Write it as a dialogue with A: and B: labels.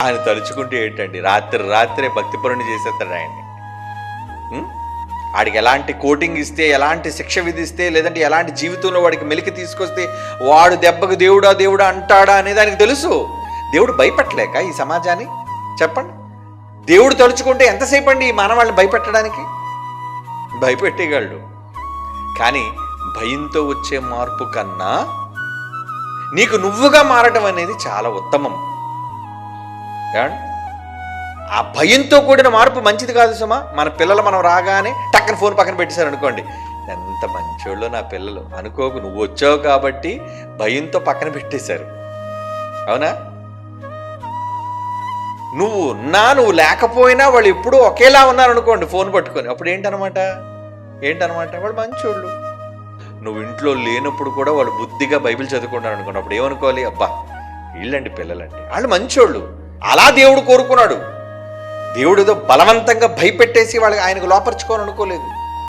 A: ఆయన తలుచుకుంటే ఏంటండి, రాత్రే భక్తిపరుని చేసేస్తాడు ఆయన్ని. వాడికి ఎలాంటి కోటింగ్ ఇస్తే, ఎలాంటి శిక్ష విధిస్తే, లేదంటే ఎలాంటి జీవితంలో వాడికి మెలికి తీసుకొస్తే వాడు దెబ్బకు దేవుడా అంటాడా అనేది ఆయనకు తెలుసు. దేవుడు భయపెట్టలేక ఈ సమాజాన్ని? చెప్పండి. దేవుడు తలుచుకుంటే ఎంతసేపు అండి ఈ మానవాళ్ళని భయపెట్టడానికి? భయపెట్టేయగలడు. కానీ భయంతో వచ్చే మార్పు కన్నా నీకు నువ్వుగా మారటం అనేది చాలా ఉత్తమం. ఆ భయంతో కూడిన మార్పు మంచిది కాదు సుమా. మన పిల్లలు మనం రాగానే టక్కన ఫోన్ పక్కన పెట్టేశారు అనుకోండి, ఎంత మంచోళ్ళు నా పిల్లలు అనుకోకు, నువ్వు వచ్చావు కాబట్టి భయంతో పక్కన పెట్టేశారు. అవునా? నువ్వు లేకపోయినా వాళ్ళు ఎప్పుడూ ఒకేలా ఉన్నారు అనుకోండి ఫోన్ పట్టుకొని, అప్పుడు ఏంటనమాట వాళ్ళు మంచోళ్ళు. నువ్వు ఇంట్లో లేనప్పుడు కూడా వాళ్ళు బుద్ధిగా బైబిల్ చదువుకుంటారు అనుకోండి, అప్పుడు ఏమనుకోవాలి, అబ్బా వీళ్ళండి పిల్లలండి, వాళ్ళు మంచోళ్ళు. అలా దేవుడు కోరుకున్నాడు. దేవుడు ఏదో బలవంతంగా భయపెట్టేసి వాళ్ళకి ఆయనకు లోపరుచుకోవాలనుకోలేదు.